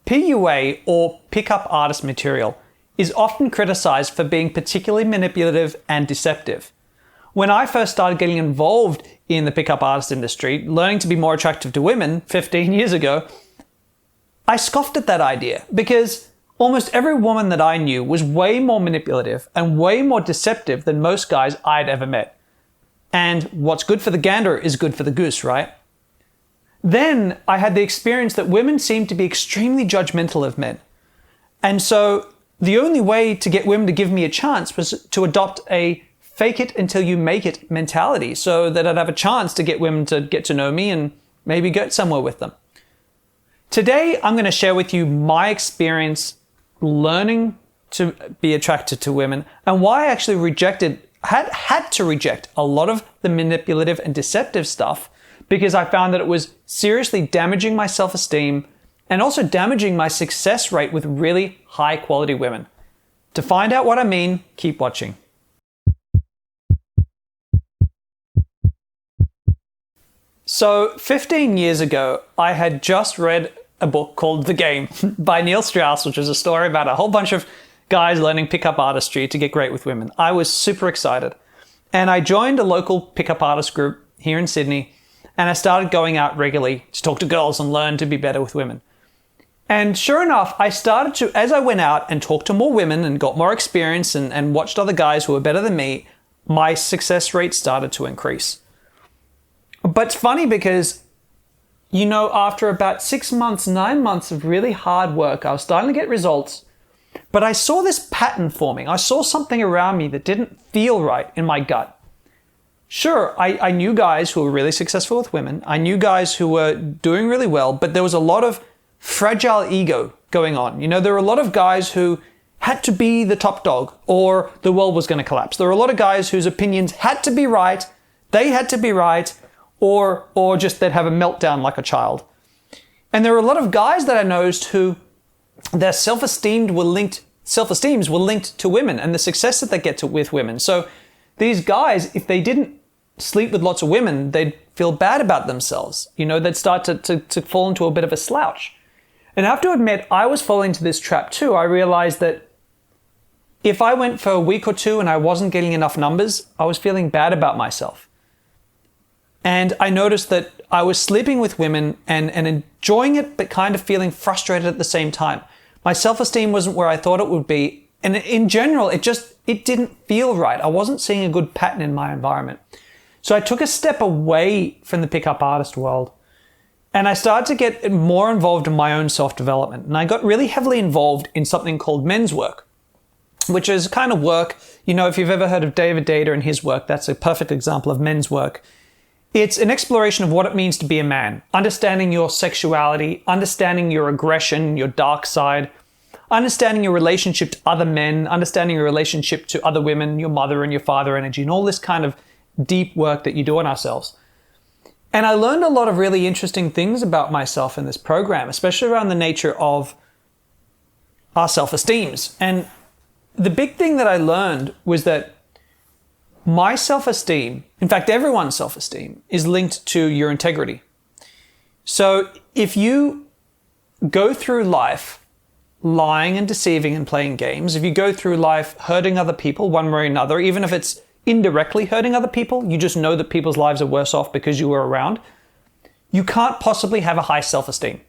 PUA, or pickup artist material, is often criticized for being particularly manipulative and deceptive. When I first started getting involved in the pickup artist industry, learning to be more attractive to women 15 years ago, I scoffed at that idea because almost every woman that I knew was way more manipulative and way more deceptive than most guys I'd ever met. And what's good for the gander is good for the goose, right? Then I had the experience that women seemed to be extremely judgmental of men. And so the only way to get women to give me a chance was to adopt a fake it until you make it mentality so that I'd have a chance to get women to get to know me and maybe get somewhere with them. Today, I'm going to share with you my experience learning to be attracted to women and why I actually had to reject a lot of the manipulative and deceptive stuff because I found that it was seriously damaging my self-esteem and also damaging my success rate with really high quality women. To find out what I mean, keep watching. So 15 years ago, I had just read a book called The Game by Neil Strauss, which is a story about a whole bunch of guys learning pickup artistry to get great with women. I was super excited. And I joined a local pickup artist group here in Sydney, and I started going out regularly to talk to girls and learn to be better with women. And sure enough, I started to, as I went out and talked to more women and got more experience and watched other guys who were better than me, my success rate started to increase. But it's funny because, after about 6 months, 9 months of really hard work, I was starting to get results. But I saw this pattern forming. I saw something around me that didn't feel right in my gut. Sure, I knew guys who were really successful with women. I knew guys who were doing really well, but there was a lot of fragile ego going on. There were a lot of guys who had to be the top dog or the world was going to collapse. There were a lot of guys whose opinions had to be right. They had to be right or just they'd have a meltdown like a child. And there were a lot of guys that I noticed who their self-esteems were linked to women and the success that they get to with women. So these guys, if they didn't sleep with lots of women, they'd feel bad about themselves. They'd start to fall into a bit of a slouch. And I have to admit, I was falling into this trap too. I realized that if I went for a week or two and I wasn't getting enough numbers, I was feeling bad about myself. And I noticed that I was sleeping with women and enjoying it, but kind of feeling frustrated at the same time. My self-esteem wasn't where I thought it would be. And in general, it didn't feel right. I wasn't seeing a good pattern in my environment. So I took a step away from the pickup artist world and I started to get more involved in my own self-development. And I got really heavily involved in something called men's work, which is kind of work. If you've ever heard of David Data and his work, that's a perfect example of men's work. It's an exploration of what it means to be a man, understanding your sexuality, understanding your aggression, your dark side, understanding your relationship to other men, understanding your relationship to other women, your mother and your father energy, and all this kind of deep work that you do on ourselves. And I learned a lot of really interesting things about myself in this program, especially around the nature of our self-esteems. And the big thing that I learned was that my self-esteem, in fact, everyone's self-esteem, is linked to your integrity. So if you go through life lying and deceiving and playing games, if you go through life hurting other people one way or another, even if it's indirectly hurting other people, you just know that people's lives are worse off because you were around, you can't possibly have a high self-esteem.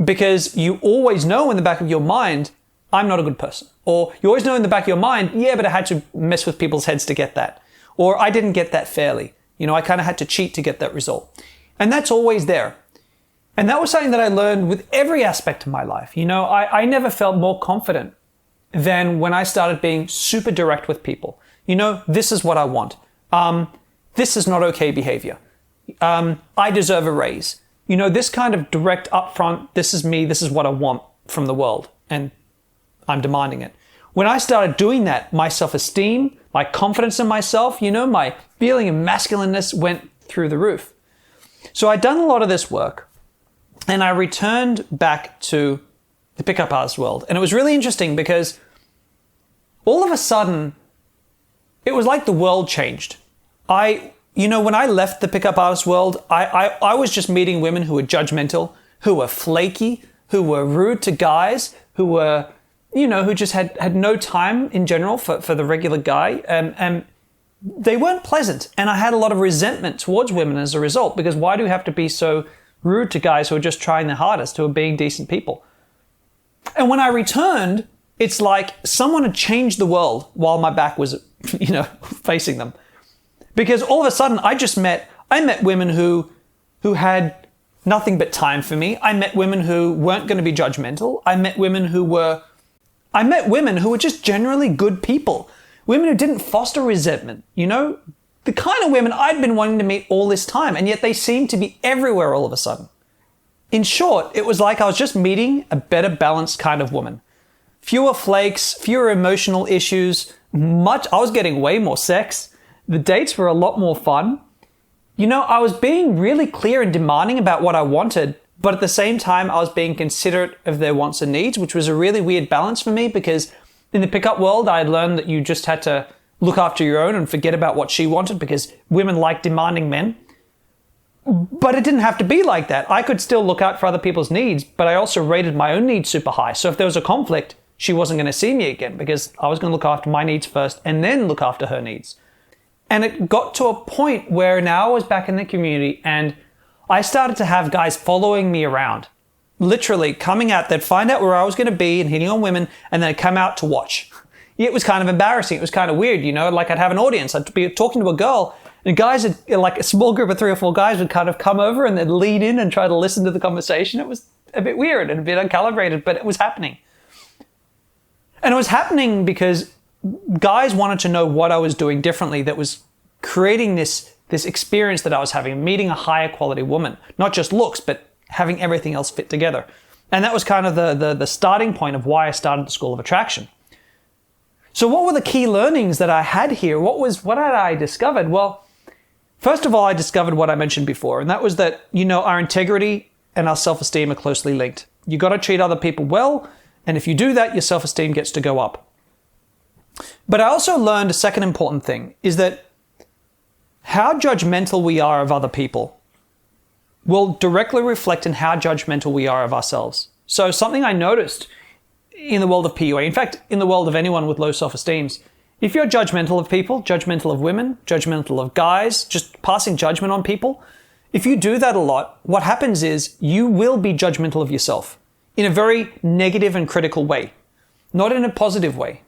Because you always know in the back of your mind, I'm not a good person. Or you always know in the back of your mind, yeah, but I had to mess with people's heads to get that. Or I didn't get that fairly. I kind of had to cheat to get that result. And that's always there. And that was something that I learned with every aspect of my life. I never felt more confident than when I started being super direct with people. This is what I want. This is not okay behavior. I deserve a raise. This kind of direct upfront, this is me, this is what I want from the world. And I'm demanding it. When I started doing that, my self-esteem, my confidence in myself, my feeling of masculineness went through the roof. So I'd done a lot of this work and I returned back to the pickup artist world. And it was really interesting because all of a sudden, it was like the world changed. When I left the pickup artist world, I was just meeting women who were judgmental, who were flaky, who were rude to guys, who were, who just had no time in general for the regular guy. And they weren't pleasant. And I had a lot of resentment towards women as a result, because why do we have to be so rude to guys who are just trying their hardest, who are being decent people? And when I returned, it's like someone had changed the world while my back was, facing them. Because all of a sudden I met women who had nothing but time for me. I met women who weren't going to be judgmental. I met women who were just generally good people. Women who didn't foster resentment, the kind of women I'd been wanting to meet all this time, and yet they seemed to be everywhere all of a sudden. In short, it was like I was just meeting a better balanced kind of woman. Fewer flakes, fewer emotional issues, I was getting way more sex. The dates were a lot more fun. I was being really clear and demanding about what I wanted, but at the same time, I was being considerate of their wants and needs, which was a really weird balance for me, because in the pickup world, I had learned that you just had to look after your own and forget about what she wanted, because women like demanding men. But it didn't have to be like that. I could still look out for other people's needs, but I also rated my own needs super high. So if there was a conflict, she wasn't going to see me again, because I was going to look after my needs first and then look after her needs. And it got to a point where now I was back in the community and I started to have guys following me around, literally coming out. They'd find out where I was going to be and hitting on women, and then they'd come out to watch. It was kind of embarrassing. It was kind of weird, like I'd have an audience. I'd be talking to a girl, and guys, like a small group of 3 or 4 guys would kind of come over and they'd lean in and try to listen to the conversation. It was a bit weird and a bit uncalibrated, but it was happening. And it was happening because guys wanted to know what I was doing differently that was creating this experience that I was having, meeting a higher quality woman, not just looks, but having everything else fit together. And that was kind of the starting point of why I started the School of Attraction. So what were the key learnings that I had here? What had I discovered? Well, first of all, I discovered what I mentioned before, and that was that, our integrity and our self-esteem are closely linked. You got to treat other people well, and if you do that, your self-esteem gets to go up. But I also learned a second important thing, is that how judgmental we are of other people will directly reflect in how judgmental we are of ourselves. So something I noticed in the world of PUA, in fact, in the world of anyone with low self-esteems, if you're judgmental of people, judgmental of women, judgmental of guys, just passing judgment on people, if you do that a lot, what happens is you will be judgmental of yourself in a very negative and critical way, not in a positive way,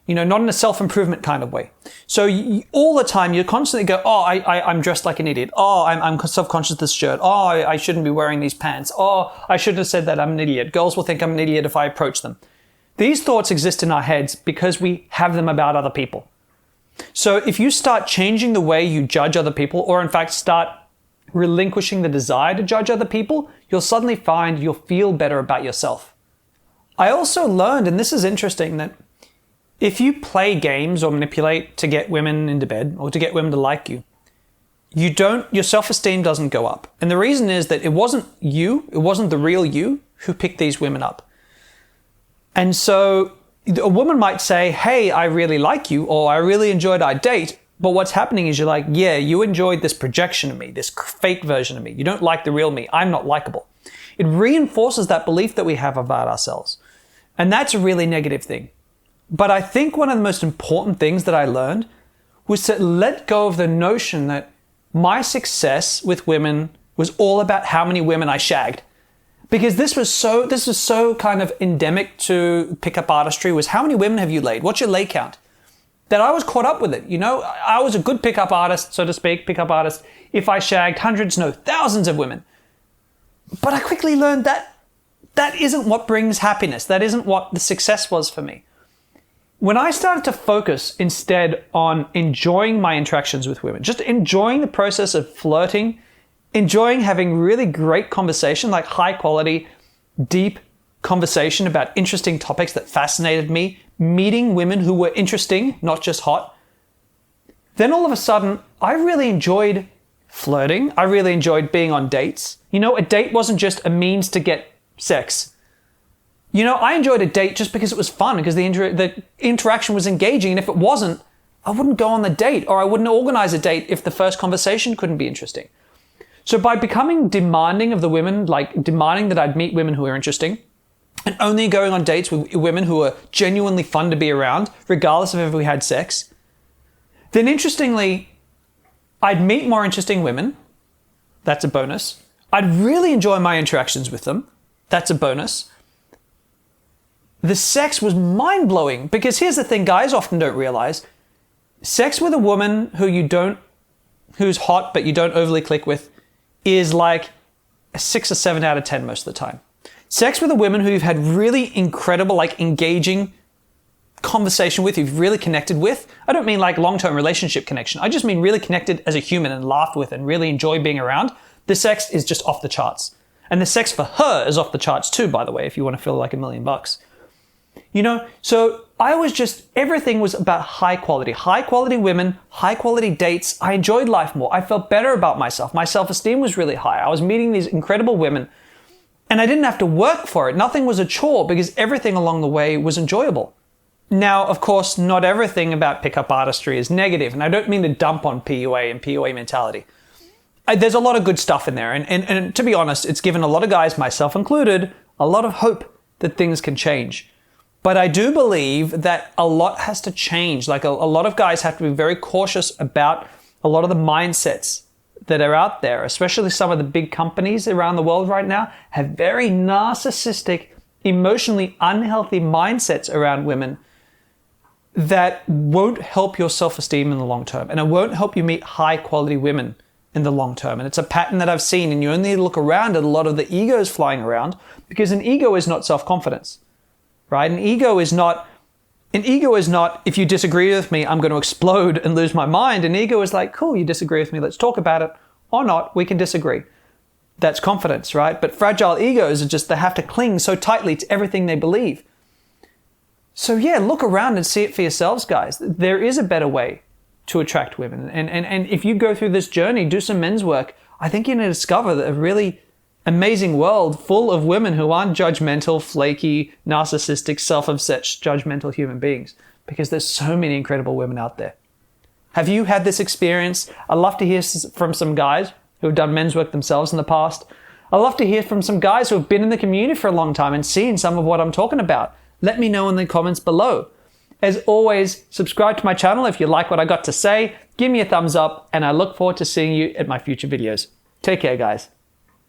not in a self-improvement kind of way. So all the time you constantly go, oh, I'm dressed like an idiot. Oh, I'm self-conscious of this shirt. Oh, I shouldn't be wearing these pants. Oh, I shouldn't have said that. I'm an idiot. Girls will think I'm an idiot if I approach them. These thoughts exist in our heads because we have them about other people. So if you start changing the way you judge other people, or in fact start relinquishing the desire to judge other people, you'll suddenly find you'll feel better about yourself. I also learned, and this is interesting, that if you play games or manipulate to get women into bed or to get women to like you, your self-esteem doesn't go up. And the reason is that it wasn't the real you who picked these women up. And so a woman might say, hey, I really like you, or I really enjoyed our date. But what's happening is you're like, yeah, you enjoyed this projection of me, this fake version of me. You don't like the real me. I'm not likable. It reinforces that belief that we have about ourselves. And that's a really negative thing. But I think one of the most important things that I learned was to let go of the notion that my success with women was all about how many women I shagged. Because this was so kind of endemic to pickup artistry, was how many women have you laid? What's your lay count? That I was caught up with it. I was a good pickup artist, so to speak, if I shagged hundreds, no, thousands of women. But I quickly learned that that isn't what brings happiness. That isn't what the success was for me. When I started to focus instead on enjoying my interactions with women, just enjoying the process of flirting, enjoying having really great conversation, like high quality, deep conversation about interesting topics that fascinated me, meeting women who were interesting, not just hot, then all of a sudden, I really enjoyed flirting. I really enjoyed being on dates. A date wasn't just a means to get sex. I enjoyed a date just because it was fun, because the interaction was engaging. And if it wasn't, I wouldn't go on the date, or I wouldn't organize a date if the first conversation couldn't be interesting. So by becoming demanding of the women, like demanding that I'd meet women who are interesting, and only going on dates with women who are genuinely fun to be around, regardless of if we had sex, then interestingly, I'd meet more interesting women. That's a bonus. I'd really enjoy my interactions with them. That's a bonus. The sex was mind-blowing because here's the thing guys often don't realize. Sex with a woman who's hot but you don't overly click with is like a 6 or 7 out of 10 most of the time. Sex with a woman who you've had really incredible, like engaging conversation with, you've really connected with. I don't mean like long-term relationship connection. I just mean really connected as a human and laughed with and really enjoy being around. The sex is just off the charts. And the sex for her is off the charts too, by the way, if you want to feel like $1 million. You know, so everything was about high quality women, high quality dates. I enjoyed life more. I felt better about myself. My self-esteem was really high. I was meeting these incredible women and I didn't have to work for it. Nothing was a chore because everything along the way was enjoyable. Now, of course, not everything about pickup artistry is negative. And I don't mean to dump on PUA and PUA mentality. There's a lot of good stuff in there. And to be honest, it's given a lot of guys, myself included, a lot of hope that things can change. But I do believe that a lot has to change. Like a lot of guys have to be very cautious about a lot of the mindsets that are out there, especially some of the big companies around the world right now have very narcissistic, emotionally unhealthy mindsets around women that won't help your self-esteem in the long term. And it won't help you meet high quality women in the long term. And it's a pattern that I've seen, and you only need to look around at a lot of the egos flying around, because an ego is not self-confidence, right? An ego is not, if you disagree with me, I'm going to explode and lose my mind. An ego is like, cool, you disagree with me, let's talk about it, or not, we can disagree. That's confidence, right? But fragile egos are just, they have to cling so tightly to everything they believe. So yeah, look around and see it for yourselves, guys. There is a better way to attract women. And if you go through this journey, do some men's work, I think you're going to discover a really amazing world full of women who aren't judgmental, flaky, narcissistic, self-obsessed, judgmental human beings, because there's so many incredible women out there. Have you had this experience? I'd love to hear from some guys who have done men's work themselves in the past. I'd love to hear from some guys who have been in the community for a long time and seen some of what I'm talking about. Let me know in the comments below. As always, subscribe to my channel if you like what I got to say. Give me a thumbs up, and I look forward to seeing you at my future videos. Take care, guys.